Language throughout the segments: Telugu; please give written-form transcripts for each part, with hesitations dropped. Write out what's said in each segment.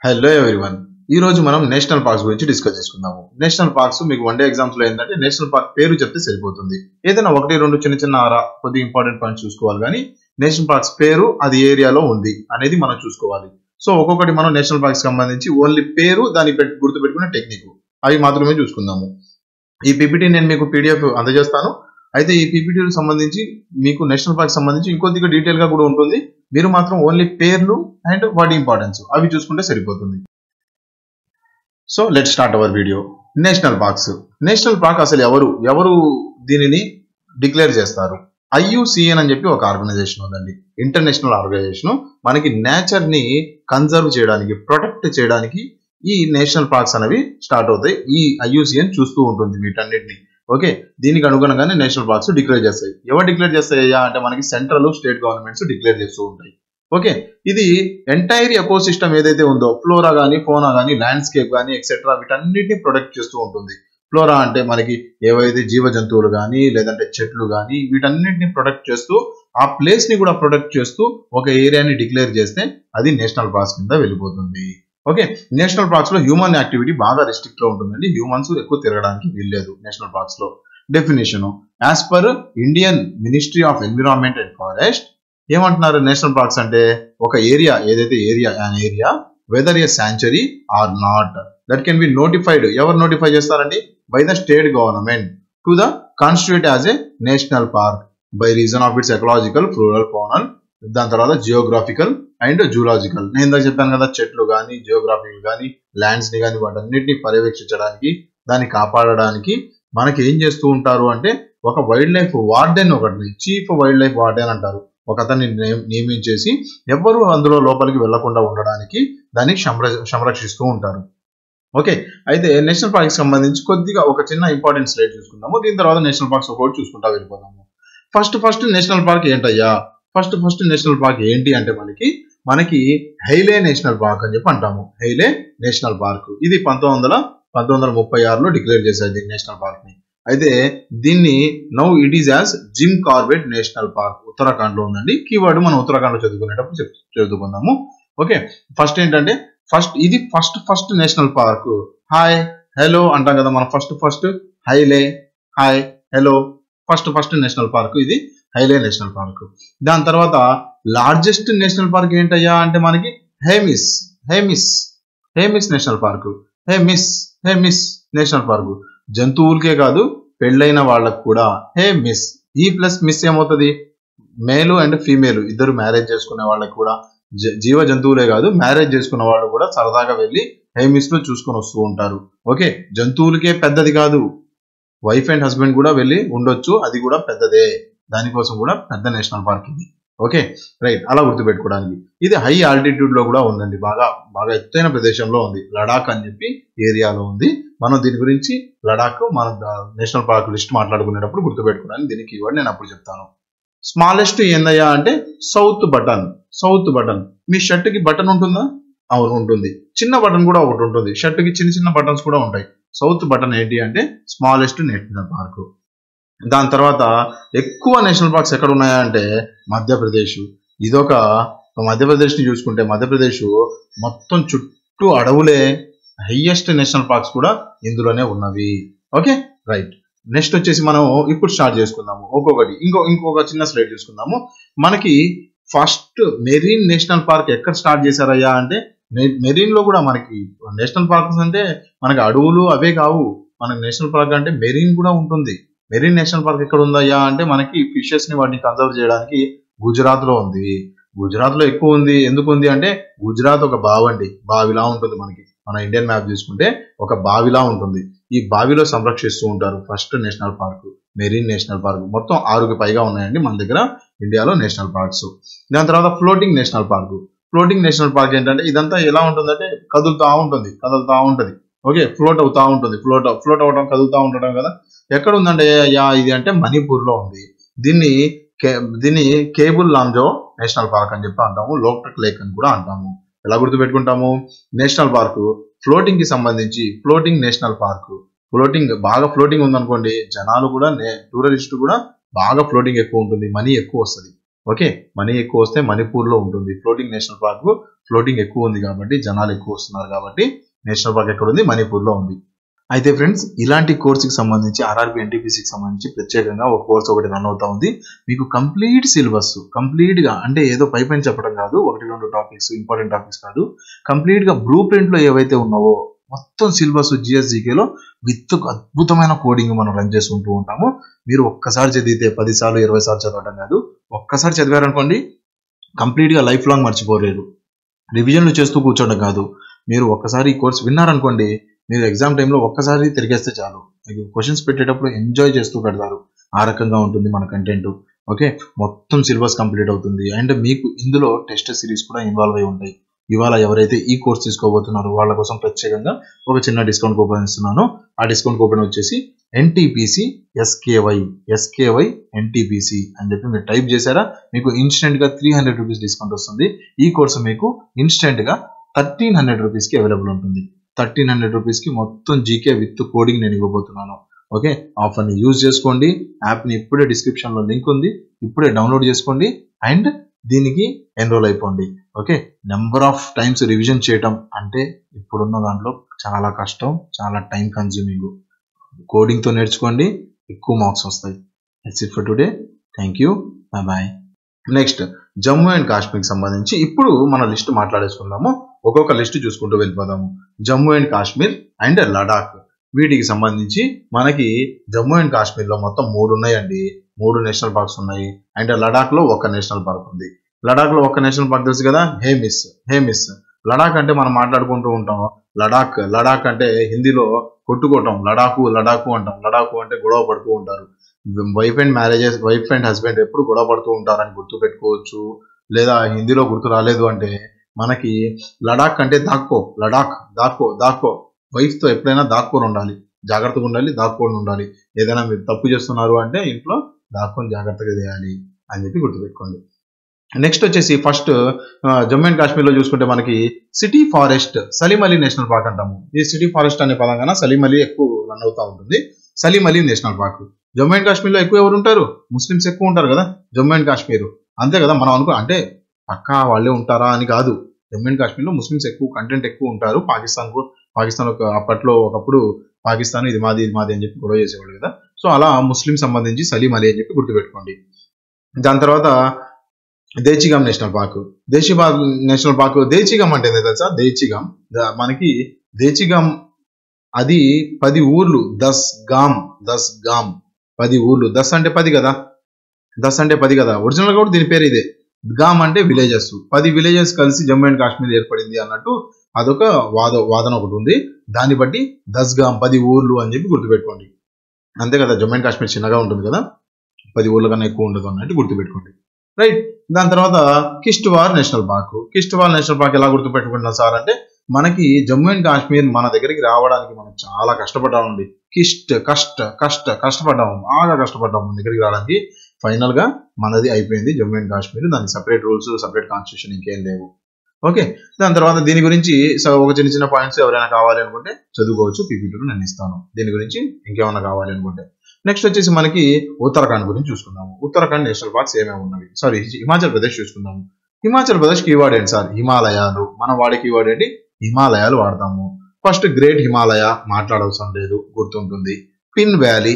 Hello everyone. ఈ రోజు మనం నేషనల్ పార్క్స్ గురించి డిస్కస్ చేసుకుందాము. నేషనల్ పార్క్స్ మీకు వన్ డే ఎగ్జామ్స్ లో ఏంటంటే నేషనల్ పార్క్ పేరు చెప్తే సరిపోతుంది. ఏదైనా ఒకటి రెండు చిన్న చిన్న కొద్ది ఇంపార్టెంట్ పాయింట్స్ చూసుకోవాలి, కానీ నేషనల్ పార్క్స్ పేరు అది ఏరియాలో ఉంది అనేది మనం చూసుకోవాలి. సో ఒక్కొక్కటి మనం నేషనల్ పార్క్స్ సంబంధించి ఓన్లీ పేరు దాన్ని గుర్తు పెట్టుకునే టెక్నిక్ అవి మాత్రమే చూసుకుందాము. ఈ పీపీటీ నేను మీకు పీడిఎఫ్ అందజేస్తాను. అయితే ఈ పీపీటీకి సంబంధించి మీకు నేషనల్ పార్క్ సంబంధించి ఇంకొద్దిగా డీటెయిల్ గా కూడా ఉంటుంది. మీరు మాత్రం ఓన్లీ పేర్లు అండ్ వాటి ఇంపార్టెన్స్ అవి చూసుకుంటే సరిపోతుంది. So let start our video. National parks. National park అసలు ఎవరు దీనిని డిక్లేర్ చేస్తారు? IUCN అని చెప్పి ఒక ఆర్గనైజేషన్ ఉందండి, ఇంటర్నేషనల్ ఆర్గనైజేషన్. మనకి నేచర్ ని కన్జర్వ్ చేయడానికి, ప్రొటెక్ట్ చేయడానికి ఈ నేషనల్ పార్క్స్ అనేవి స్టార్ట్ అవుతాయి. ఈ IUCN చూస్తూ ఉంటుంది వీటన్నిటిని. ఓకే, దీనికి అనుగుణంగానే నేషనల్ పార్క్స్ డిక్లేర్ చేస్తాయి. ఎవరు డిక్లేర్ చేస్తాయా అంటే మనకి సెంట్రల్ స్టేట్ గవర్నమెంట్స్ డిక్లేర్ చేస్తూ ఉంటాయి. ఓకే, ఇది ఎంటైర్ ఎకోసిస్టమ్ ఏదైతే ఉందో, ఫ్లోరా కానీ ఫోనా కానీ ల్యాండ్స్కేప్ కానీ ఎక్సెట్రా వీటన్నిటిని ప్రొటెక్ట్ చేస్తూ ఉంటుంది. ఫ్లోరా అంటే మనకి ఏవైతే జీవ జంతువులు కానీ లేదంటే చెట్లు కానీ వీటన్నిటిని ప్రొటెక్ట్ చేస్తూ ఆ ప్లేస్ ని కూడా ప్రొటెక్ట్ చేస్తూ ఒక ఏరియాని డిక్లేర్ చేస్తే అది నేషనల్ పార్క్స్ కింద వెళ్ళిపోతుంది. ఓకే, నేషనల్ పార్క్స్ లో హ్యూమన్ యాక్టివిటీ బాగా రెస్ట్రిక్ట్ లో ఉంటుందండి. హ్యూమన్స్ ఎక్కువ తిరగడానికి వీల్లేదు నేషనల్ పార్క్స్ లో. Definition as per Indian ministry of environment and forest ఏమంటున్నారు? నేషనల్ పార్క్స్ అంటే ఒక ఏరియా ఏదైతే area whether a sanctuary or not that can be notified. ఎవరు నోటిఫై చేస్తారండి? By the state government to the constitute as a national park by reason of its ecological, floral, faunal, దాని తర్వాత జియోగ్రాఫికల్ అండ్ జూలాజికల్. నేను ఇందాక చెప్పాను కదా, చెట్లు కానీ జియోగ్రాఫికల్ కానీ ల్యాండ్స్ ని కానీ వాటన్నిటిని పర్యవేక్షించడానికి, దాన్ని కాపాడడానికి మనకి ఏం చేస్తూ ఉంటారు అంటే ఒక వైల్డ్ లైఫ్ వార్డెన్, ఒకటి చీఫ్ వైల్డ్ లైఫ్ వార్డెన్ అంటారు, ఒక అతన్ని నియమించేసి ఎవ్వరూ అందులో లోపలికి వెళ్లకుండా ఉండడానికి దాన్ని సంరక్షిస్తూ ఉంటారు. ఓకే, అయితే నేషనల్ పార్క్ సంబంధించి కొద్దిగా ఒక చిన్న ఇంపార్టెంట్ స్లైడ్ చూసుకుందాము. దీని తర్వాత నేషనల్ పార్క్స్ ఒకటి చూసుకుంటా వెళ్ళిపోదాము. ఫస్ట్ నేషనల్ పార్క్ ఏంటయ్యా? ఫస్ట్ నేషనల్ పార్క్ ఏంటి అంటే మనకి హైలే నేషనల్ పార్క్ అని చెప్పి అంటాము. హైలే నేషనల్ పార్క్ ఇది 1936లో డిక్లేర్ చేశారు దీన్ని, నేషనల్ పార్క్ ని. అయితే దీన్ని now it is as Jim Corbett national park, Uttarakhand లో ఉందండి. కీవర్డ్ మనం ఉత్తరాఖండ్ లో చదువుకునేటప్పుడు చదువుకుందాము. ఓకే, ఫస్ట్ ఏంటంటే ఇది first national park. Hi hello అంటాం కదా మనం, first Hailey, hi hello, first national park ఇది హైలే నేషనల్ పార్క్. దాని తర్వాత లార్జెస్ట్ నేషనల్ పార్క్ ఏంటయ్యా అంటే మనకి Hemis national park. Hemis national park జంతువులకే కాదు, పెళ్ళైన వాళ్ళకు కూడా హేమిస్. ఈ ప్లస్ మిస్ ఏమవుతుంది? మేలు అండ్ ఫీమేల్ ఇద్దరు మ్యారేజ్ చేసుకునే వాళ్ళకి కూడా, జీవ జంతువులే కాదు మ్యారేజ్ చేసుకున్న వాళ్ళు కూడా సరదాగా వెళ్ళి హేమిస్ లో చూసుకొని వస్తూ ఉంటారు. ఓకే, జంతువులకే పెద్దది కాదు, వైఫ్ అండ్ హస్బెండ్ కూడా వెళ్ళి ఉండొచ్చు, అది కూడా పెద్దదే. దానికోసం కూడా పెద్ద నేషనల్ పార్క్ ఇది. ఓకే రైట్, అలా గుర్తుపెట్టుకోవడానికి. ఇది హై ఆల్టిట్యూడ్ లో కూడా ఉందండి, బాగా ఎత్తైన ప్రదేశంలో ఉంది. లడాక్ అని చెప్పి ఏరియాలో ఉంది. మనం దీని గురించి లడాక్ మన నేషనల్ పార్క్ లిస్ట్ మాట్లాడుకునేటప్పుడు గుర్తుపెట్టుకోవడానికి దీనికి కీవర్డ్ నేను అప్పుడు చెప్తాను. స్మాలెస్ట్ ఏందయ్యా అంటే సౌత్ బటన్. మీ షర్ట్ కి బటన్ ఉంటుందా? అవును ఉంటుంది. చిన్న బటన్ కూడా ఒకటి ఉంటుంది, షర్ట్ కి చిన్న బటన్స్ కూడా ఉంటాయి. సౌత్ బటన్ ఏంటి అంటే స్మాలెస్ట్ నేషనల్ పార్క్. దాని తర్వాత ఎక్కువ నేషనల్ పార్క్స్ ఎక్కడ ఉన్నాయా అంటే మధ్యప్రదేశ్. ఇదొక మధ్యప్రదేశ్ ని చూసుకుంటే మధ్యప్రదేశ్ మొత్తం చుట్టూ అడవులే, హైయెస్ట్ నేషనల్ పార్క్స్ కూడా ఇందులోనే ఉన్నవి. ఓకే రైట్, నెక్స్ట్ వచ్చేసి మనం ఇప్పుడు స్టార్ట్ చేసుకుందాము ఒక్కొక్కటి. ఇంకొక చిన్న స్లైడ్ చూసుకుందాము. మనకి ఫస్ట్ మెరీన్ నేషనల్ పార్క్ ఎక్కడ స్టార్ట్ చేశారయ్యా అంటే మెరీన్ లో కూడా మనకి నేషనల్ పార్క్స్ అంటే మనకి అడవులు అవే కావు, మనకి నేషనల్ పార్క్ అంటే మెరీన్ కూడా ఉంటుంది. మెరీన్ నేషనల్ పార్క్ ఎక్కడ ఉందయ్యా అంటే మనకి ఫిషెస్ ని వాటిని కన్సర్వ్ చేయడానికి గుజరాత్ లో ఉంది. గుజరాత్ లో ఎక్కువ ఉంది. ఎందుకు ఉంది అంటే గుజరాత్ ఒక బావిలా ఉంటుంది. మనకి మన ఇండియన్ మ్యాప్ చూసుకుంటే ఒక బావిలా ఉంటుంది. ఈ బావిలో సంరక్షిస్తూ ఉంటారు first national park, marine national park. మొత్తం 6కి పైగా ఉన్నాయండి మన దగ్గర ఇండియాలో నేషనల్ పార్క్స్. దాని తర్వాత ఫ్లోటింగ్ నేషనల్ పార్క్ ఏంటంటే ఇదంతా ఎలా ఉంటుందంటే కదులుతా ఉంటుంది. ఓకే, ఫ్లోట్ అవుతా ఉంటుంది. ఫ్లోట్ అవ్వడం, కదులుతా ఉండడం కదా. ఎక్కడ ఉందంటే ఇది అంటే మణిపూర్ లో ఉంది. దీన్ని కేబుల్ లాంజో నేషనల్ పార్క్ అని చెప్పి అంటాము, లోక్టక్ లేక్ అని కూడా అంటాము. ఎలా గుర్తుపెట్టుకుంటాము? నేషనల్ పార్క్ ఫ్లోటింగ్ కి సంబంధించి ఫ్లోటింగ్ నేషనల్ పార్క్. బాగా ఫ్లోటింగ్ ఉందనుకోండి, జనాలు కూడా టూరిస్ట్ కూడా బాగా ఫ్లోటింగ్ ఎక్కువ ఉంటుంది, మనీ ఎక్కువ వస్తుంది. ఓకే, మనీ ఎక్కువ వస్తే మణిపూర్ లో ఉంటుంది. ఫ్లోటింగ్ నేషనల్ పార్క్, ఫ్లోటింగ్ ఎక్కువ ఉంది కాబట్టి, జనాలు ఎక్కువ వస్తున్నారు కాబట్టి నేషనల్ పార్క్ ఎక్కడ ఉంది? మణిపూర్ లో ఉంది. అయితే ఫ్రెండ్స్, ఇలాంటి కోర్సుకి సంబంధించి ఆర్ఆర్బి ఎన్టీపీసీకి సంబంధించి ప్రత్యేకంగా ఒక కోర్స్ ఒకటి రన్ అవుతా ఉంది. మీకు కంప్లీట్ సిలబస్, కంప్లీట్ గా అంటే ఏదో పైపైన చెప్పడం కాదు, 1-2 టాపిక్స్, ఇంపార్టెంట్ టాపిక్స్ కాదు, కంప్లీట్ గా బ్లూ ప్రింట్ లో ఏవైతే ఉన్నావో మొత్తం సిలబస్ జిఎస్జికేలో విత్ అద్భుతమైన కోడింగ్ మనం రన్ చేసుకుంటూ ఉంటాము. మీరు ఒక్కసారి చదివితే 10 సార్లు 20 సార్లు చదవడం కాదు, ఒక్కసారి చదివారనుకోండి కంప్లీట్ గా లైఫ్ లాంగ్ మర్చిపోలేరు. రివిజన్లు చేస్తూ కూర్చోడం కాదు, మీరు ఒక్కసారి ఈ కోర్స్ విన్నారనుకోండి, మీరు ఎగ్జామ్ టైంలో ఒక్కసారి తిరిగేస్తే చాలు, మీకు క్వశ్చన్స్ పెట్టేటప్పుడు ఎంజాయ్ చేస్తూ పెడతారు. ఆ రకంగా ఉంటుంది మన కంటెంట్. ఓకే, మొత్తం సిలబస్ కంప్లీట్ అవుతుంది. అండ్ మీకు ఇందులో టెస్ట్ సిరీస్ కూడా ఇన్వాల్వ్ అయి ఉంటాయి. ఇవాళ ఎవరైతే ఈ కోర్స్ తీసుకోబోతున్నారో వాళ్ళ కోసం ప్రత్యేకంగా ఒక చిన్న డిస్కౌంట్ కూపన్ ఇస్తున్నాను. ఆ డిస్కౌంట్ కూపన్ వచ్చేసి ఎన్టీపీసీ ఎస్కేవై ఎన్టీపీసీ అని చెప్పి మీరు టైప్ చేశారా, మీకు ఇన్స్టెంట్ గా 300 రూపీస్ డిస్కౌంట్ వస్తుంది. ఈ కోర్సు మీకు ఇన్స్టెంట్ గా 1300 రూపీస్ కి అవైలబుల్ ఉంటుంది. 1300 రూపీస్ కి మొత్తం జీకే విత్ కోడింగ్ నేను ఇవ్వబోతున్నాను. ఓకే, ఆఫర్ ని యూజ్ చేసుకోండి. యాప్ ని ఇప్పుడే డిస్క్రిప్షన్ లో లింక్ ఉంది, ఇప్పుడే డౌన్లోడ్ చేసుకోండి అండ్ దీనికి ఎన్రోల్ అయిపోండి. Okay, number of times revision చేయటం అంటే ఇప్పుడున్న దాంట్లో చాలా కష్టం, చాలా టైం కన్జ్యూమింగ్. కోడింగ్ తో నేర్చుకోండి, ఎక్కువ మార్క్స్ వస్తాయి. It's it for today. Thank you, bye bye. Next, Jammu and Kashmir కి సంబంధించి ఇప్పుడు మన లిస్ట్ మాట్లాడేసుకుందాము. ఒక్కొక్క లిస్ట్ చూసుకుంటూ వెళ్ళిపోదాము. జమ్మూ అండ్ కాశ్మీర్ అండ్ లడాక్, వీటికి సంబంధించి మనకి జమ్మూ అండ్ కాశ్మీర్ లో మొత్తం 3 ఉన్నాయండి. 3 నేషనల్ పార్క్స్ ఉన్నాయి. అండ్ లడాక్ లో ఒక నేషనల్ పార్క్ ఉంది. లడాక్ లో ఒక నేషనల్ పార్క్ తెలుసు కదా, హేమిస్. లడాక్ అంటే మనం మాట్లాడుకుంటూ ఉంటాం, లడాక్ అంటే హిందీలో కొట్టుకోవటం, లడాకు అంటాం. లడాకు అంటే గొడవ పడుతూ ఉంటారు. వైఫ్ అండ్ హస్బెండ్ ఎప్పుడు గొడవ పడుతూ ఉంటారని గుర్తు పెట్టుకోవచ్చు. లేదా హిందీలో గుర్తు రాలేదు అంటే మనకి లడాక్ అంటే దాక్కో. వైఫ్ తో ఎప్పుడైనా దాక్కొని ఉండాలి, జాగ్రత్తగా ఉండాలి, దాక్కొని ఉండాలి. ఏదైనా మీరు తప్పు చేస్తున్నారు అంటే ఇంట్లో దాక్కొని జాగ్రత్తగా చేయాలి అని చెప్పి గుర్తుపెట్టుకోండి. నెక్స్ట్ వచ్చేసి ఫస్ట్ జమ్మూ అండ్ కాశ్మీర్ లో చూసుకుంటే మనకి city forest Salim Ali national park అంటాము. ఈ సిటీ ఫారెస్ట్ అనే పదం కన్నా సలీం అలీ ఎక్కువ రన్ అవుతా ఉంటుంది. Salim Ali national park. Jammu and Kashmir లో ఎక్కువ ఎవరు ఉంటారు? ముస్లిమ్స్ ఎక్కువ ఉంటారు కదా జమ్మూ అండ్ కాశ్మీర్. అంతే కదా, మనం అంటే పక్కా వాళ్ళే ఉంటారా అని కాదు. జమ్మూ అండ్ కాశ్మీర్ లో ముస్లిమ్స్ కంటెంట్ ఎక్కువ ఉంటారు. పాకిస్తాన్ ఒకప్పుడు పాకిస్తాన్ ఇది మాది అని చెప్పి గొడవ చేసేవాళ్ళు కదా. సో అలా ముస్లిం సంబంధించి సలీం అలీ అని చెప్పి గుర్తుపెట్టుకోండి. దాని తర్వాత దేచిగాం నేషనల్ పార్క్. నేషనల్ పార్క్ దేచిగాం అంటే తెలుసా? మనకి దేచిగాం అది 10 ఊర్లు. 10 గాం 10 ఊర్లు. 10 అంటే 10 కదా. ఒరిజినల్ గా కూడా దీని పేరు ఇదే. గామ్ అంటే విలేజెస్. 10 విలేజెస్ కలిసి జమ్మూ అండ్ కాశ్మీర్ ఏర్పడింది అన్నట్టు అదొక వాదన ఒకటి ఉంది. దాన్ని బట్టి 10 గామ్ 10 ఊర్లు అని చెప్పి గుర్తుపెట్టుకోండి. అంతే కదా, జమ్మూ అండ్ కాశ్మీర్ చిన్నగా ఉంటుంది కదా, 10 ఊర్ల కన్నా ఎక్కువ ఉండదు అన్నట్టు గుర్తుపెట్టుకోండి. రైట్. దాని తర్వాత కిష్ట్వార్ నేషనల్ పార్క్ ఎలా గుర్తుపెట్టుకుంటున్నాం సార్ అంటే, మనకి జమ్మూ అండ్ కాశ్మీర్ మన దగ్గరికి రావడానికి మనం చాలా కష్టపడ్డామండి. కష్టపడ్డాము, బాగా కష్టపడ్డాము మన దగ్గరికి రావడానికి. ఫైనల్ గా మనది అయిపోయింది జమ్మూ అండ్ కాశ్మీర్. దానికి సపరేట్ రూల్స్, సపరేట్ కాన్స్టిట్యూషన్ ఇంకేం లేవు. ఓకే, దాని తర్వాత దీని గురించి ఒక చిన్న పాయింట్స్ ఎవరైనా కావాలి అనుకుంటే చదువుకోవచ్చు, పీపీటీలో నేను ఇస్తాను దీని గురించి ఇంకేమైనా కావాలి అనుకుంటే. నెక్స్ట్ వచ్చేసి మనకి ఉత్తరాఖండ్ గురించి చూసుకుందాము. ఉత్తరాఖండ్ నేషనల్ పార్క్స్ ఏమేమి ఉన్నవి. హిమాచల్ ప్రదేశ్ చూసుకుందాము. హిమాచల్ ప్రదేశ్ కీవర్డ్ ఏంటి సార్? హిమాలయాలు. మనం వాడే కీవర్డ్ ఏంటి? హిమాలయాలు వాడతాము. ఫస్ట్ గ్రేట్ హిమాలయ మాట్లాడవసరం లేదు, గుర్తుంటుంది. Pin valley.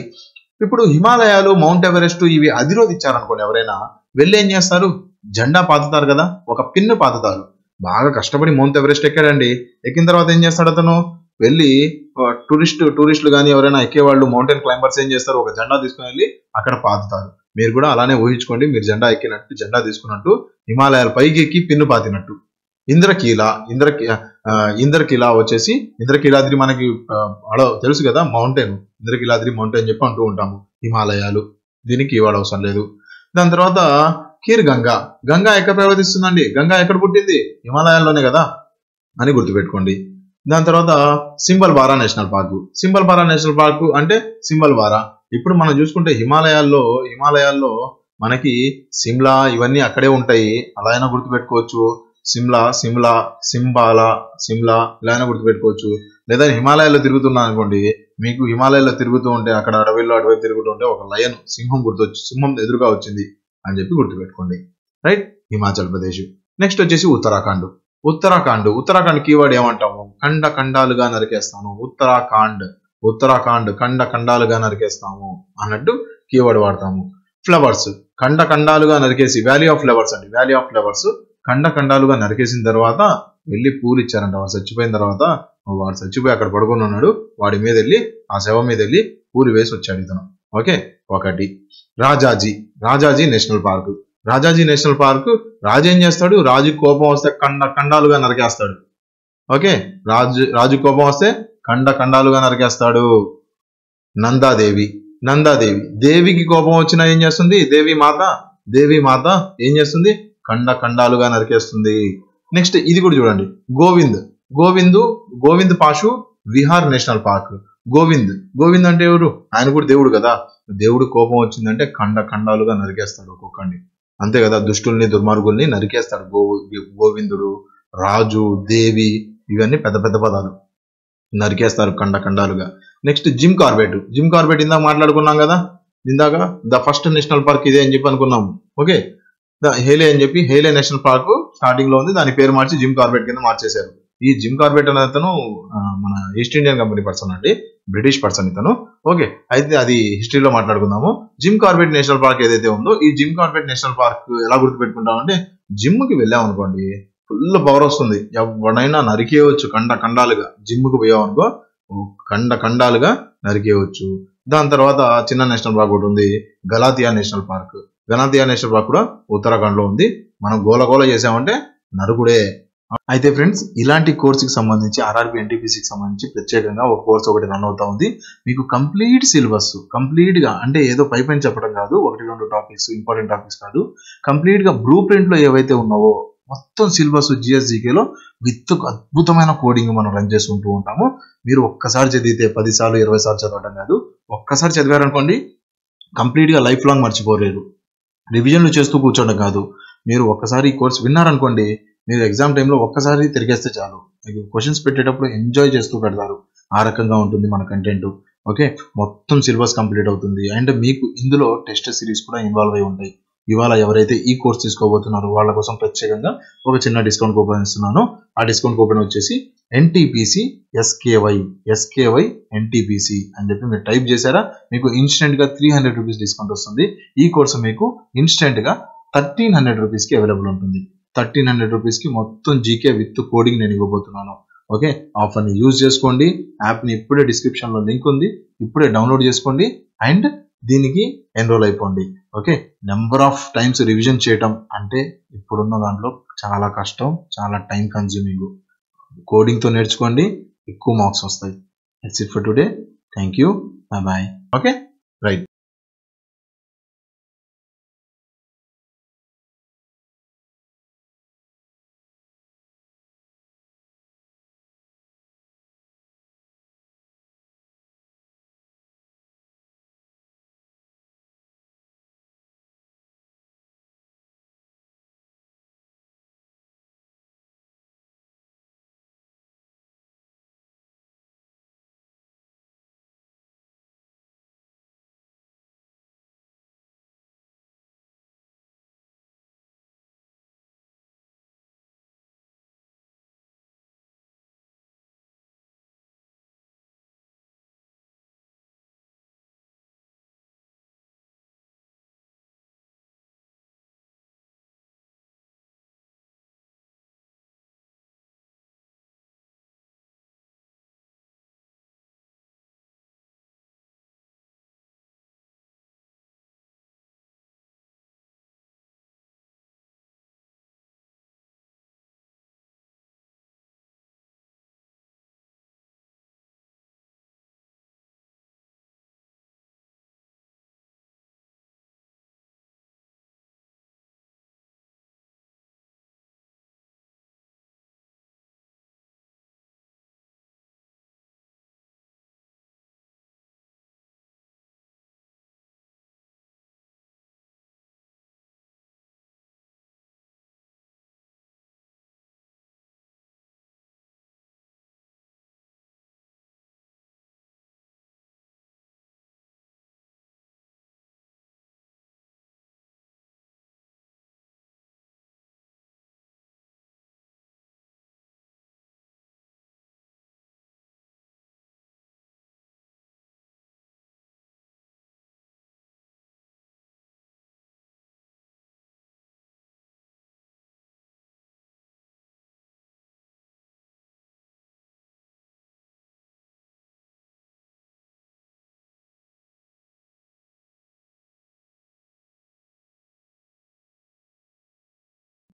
ఇప్పుడు హిమాలయాలు, మౌంట్ ఎవరెస్ట్ ఇవి అధిరోధించారనుకోండి, ఎవరైనా వెళ్ళి ఏం చేస్తారు? జెండా పాతుతారు కదా, ఒక పిన్ను పాతుతారు. బాగా కష్టపడి మౌంట్ ఎవరెస్ట్ ఎక్కాడండి. ఎక్కిన తర్వాత ఏం చేస్తాడు అతను? వెళ్ళి టూరిస్టులు కానీ ఎవరైనా ఎక్కేవాళ్ళు, మౌంటైన్ క్లైంబర్స్ ఏం చేస్తారు? ఒక జెండా తీసుకుని వెళ్ళి అక్కడ పాతుతారు. మీరు కూడా అలానే ఊహించుకోండి, మీరు జెండా ఎక్కినట్టు, జెండా తీసుకున్నట్టు, హిమాలయాల పైకి ఎక్కి పిన్ను పాతినట్టు. ఇంద్రకీలా వచ్చేసి, ఇంద్రకీలాద్రి మనకి తెలుసు కదా, మౌంటైన్. ఇంద్రకీలాద్రి మౌంటైన్ చెప్పి అంటూ ఉంటాము. హిమాలయాలు, దీనికి కీవర్డ్ అవసరం లేదు. దాని తర్వాత ఖీర్ గంగా ఎక్కడ ప్రవేశిస్తుందండి? గంగా ఎక్కడ పుట్టింది? హిమాలయాల్లోనే కదా అని గుర్తుపెట్టుకోండి. దాని తర్వాత సింబల్ బారా నేషనల్ పార్క్ అంటే సింబల్ బారా. ఇప్పుడు మనం చూసుకుంటే హిమాలయాల్లో మనకి సిమ్లా ఇవన్నీ అక్కడే ఉంటాయి. అలా అయినా గుర్తుపెట్టుకోవచ్చు. సిమ్లా ఇలా అయినా గుర్తుపెట్టుకోవచ్చు. లేదా హిమాలయాల్లో తిరుగుతున్నా అనుకోండి, మీకు హిమాలయాల్లో తిరుగుతూ ఉంటే అక్కడ అడవిలో తిరుగుతుంటే ఒక లయన్, సింహం ఎదురుగా వచ్చింది అని చెప్పి గుర్తుపెట్టుకోండి. రైట్, హిమాచల్ ప్రదేశ్. నెక్స్ట్ వచ్చేసి ఉత్తరాఖండ్. ఉత్తరాఖండ్ కీవర్డ్ ఏమంటాము? ఖండ ఖండాలుగా నరికేస్తాను. ఉత్తరాఖండ్ ఖండ ఖండాలుగా నరికేస్తాము అన్నట్టు కీవర్డ్ వాడతాము. ఫ్లవర్స్, ఖండ ఖండాలుగా నరికేసి, వ్యాలీ ఆఫ్ ఫ్లవర్స్ అండి. వ్యాలీ ఆఫ్ ఫ్లవర్స్ ఖండ ఖండాలుగా నరికేసిన తర్వాత వెళ్ళి పూలు ఇచ్చారంట. వాడు చచ్చిపోయిన తర్వాత, వాడు చచ్చిపోయి అక్కడ పడుకొని ఉన్నాడు, వాడి మీద వెళ్ళి, ఆ శవం మీద వెళ్ళి పూలు వేసి వచ్చాడు ఇతను. ఓకే, ఒకటి. Rajaji national park. Rajaji national park, రాజు ఏం చేస్తాడు? రాజు కోపం వస్తే ఖండ ఖండాలుగా నరికేస్తాడు. ఓకే, రాజు కోపం వస్తే ఖండ ఖండాలుగా నరికేస్తాడు. నందాదేవి. దేవికి కోపం వచ్చినా ఏం చేస్తుంది? దేవి మాత ఏం చేస్తుంది? ఖండ ఖండాలుగా నరికేస్తుంది. నెక్స్ట్ ఇది కూడా చూడండి, గోవింద్ పాషు విహార్ నేషనల్ పార్క్. గోవింద్ అంటే ఎవరు? ఆయన కూడా దేవుడు కదా. దేవుడు కోపం వచ్చిందంటే ఖండ ఖండాలుగా నరికేస్తాడు ఒక్కొక్కడిని, అంతే కదా. దుష్టుల్ని దుర్మార్గుల్ని నరికేస్తాడు. గోవిందుడు, రాజు, దేవి, ఇవన్నీ పెద్ద పెద్ద పదాలు, నరికేస్తారు ఖండ ఖండాలుగా. నెక్స్ట్ జిమ్ కార్బెట్ ఇందాక మాట్లాడుకున్నాం కదా. ఇందాక ద ఫస్ట్ నేషనల్ పార్క్ ఇదే అని చెప్పి అనుకున్నాము. ఓకే, హేలే అని చెప్పి, హేలే నేషనల్ పార్క్ స్టార్టింగ్ లో ఉంది, దాని పేరు మార్చి జిమ్ కార్బెట్ కింద మార్చేశారు. ఈ జిమ్ కార్బెట్ అనే అతను మన ఈస్ట్ ఇండియన్ కంపెనీ పర్సన్ అండి, బ్రిటిష్ పర్సన్ ఇతను. ఓకే, అయితే అది హిస్టరీలో మాట్లాడుకుందాము. జిమ్ కార్బెట్ నేషనల్ పార్క్ ఏదైతే ఉందో, ఈ జిమ్ కార్బెట్ నేషనల్ పార్క్ ఎలా గుర్తుపెట్టుకుంటామంటే, జిమ్ కి వెళ్ళామనుకోండి ఫుల్ పవర్ వస్తుంది, ఎవడైనా నరికేయవచ్చు ఖండ ఖండాలుగా. జిమ్ కు పోయామనుకో ఖండ ఖండాలుగా నరికేయవచ్చు. దాని తర్వాత చిన్న నేషనల్ పార్క్ ఒకటి ఉంది, గలాతియా నేషనల్ పార్క్. కూడా ఉత్తరాఖండ్ లో ఉంది. మనం గోల చేసామంటే నరుకుడే. అయితే ఫ్రెండ్స్, ఇలాంటి కోర్సుకి సంబంధించి ఆర్ఆర్బి ఎన్టీపీసీకి సంబంధించి ప్రత్యేకంగా ఒక కోర్స్ ఒకటి రన్ అవుతా ఉంది. మీకు కంప్లీట్ సిలబస్, కంప్లీట్ గా, అంటే ఏదో పైన చెప్పడం కాదు, 1-2 టాపిక్స్, ఇంపార్టెంట్ టాపిక్స్ కాదు, కంప్లీట్ గా బ్లూ ప్రింట్ లో ఏవైతే ఉన్నావో మొత్తం సిలబస్ జిఎస్జికేలో విత్ అద్భుతమైన కోడింగ్ మనం రన్ చేసుకుంటూ ఉంటాము. మీరు ఒక్కసారి చదివితే 10 సార్లు 20 సార్లు చదవడం కాదు, ఒక్కసారి చదివారనుకోండి కంప్లీట్ గా లైఫ్ లాంగ్ మర్చిపోలేరు. రివిజన్లు చేస్తూ కూర్చోడం కాదు, మీరు ఒక్కసారి ఈ కోర్స్ విన్నారనుకోండి, మీరు ఎగ్జామ్ టైంలో ఒక్కసారి తిరిగేస్తే చాలు. మీకు క్వశ్చన్స్ పెట్టేటప్పుడు ఎంజాయ్ చేస్తూ పెడతారు. ఆ రకంగా ఉంటుంది మన కంటెంట్. ఓకే, మొత్తం సిలబస్ కంప్లీట్ అవుతుంది. అండ్ మీకు ఇందులో టెస్ట్ సిరీస్ కూడా ఇన్వాల్వ్ అయి ఉంటాయి. ఇవాళ ఎవరైతే ఈ కోర్స్ తీసుకోబోతున్నారో వాళ్ళ కోసం ప్రత్యేకంగా ఒక చిన్న డిస్కౌంట్ కూపన్ ఇస్తున్నాను. ఆ డిస్కౌంట్ కూపన్ వచ్చేసి ఎన్టీపీసీ ఎస్కేవై ఎన్టీపీసీ అని చెప్పి మీరు టైప్ చేశారా, మీకు ఇన్స్టెంట్ గా 300 రూపీస్ డిస్కౌంట్ వస్తుంది. ఈ కోర్సు మీకు ఇన్స్టెంట్ గా 1300 రూపీస్ కి అవైలబుల్ ఉంటుంది. 1300 రూపీస్ కి మొత్తం జీకే విత్ కోడింగ్ నేను ఇవ్వబోతున్నాను. ఓకే, ఆఫర్ ని యూజ్ చేసుకోండి. యాప్ ని ఇప్పుడే డిస్క్రిప్షన్ లో లింక్ ఉంది, ఇప్పుడే డౌన్లోడ్ చేసుకోండి అండ్ దీనికి ఎన్రోల్ అయిపోండి. Okay, number of times revision చేయటం అంటే ఇప్పుడున్న దాంట్లో చాలా కష్టం, చాలా టైం కన్జ్యూమింగ్. కోడింగ్ తో నేర్చుకోండి, ఎక్కువ మార్క్స్ వస్తాయి. That's it for today. Thank you. Bye bye. Okay, right.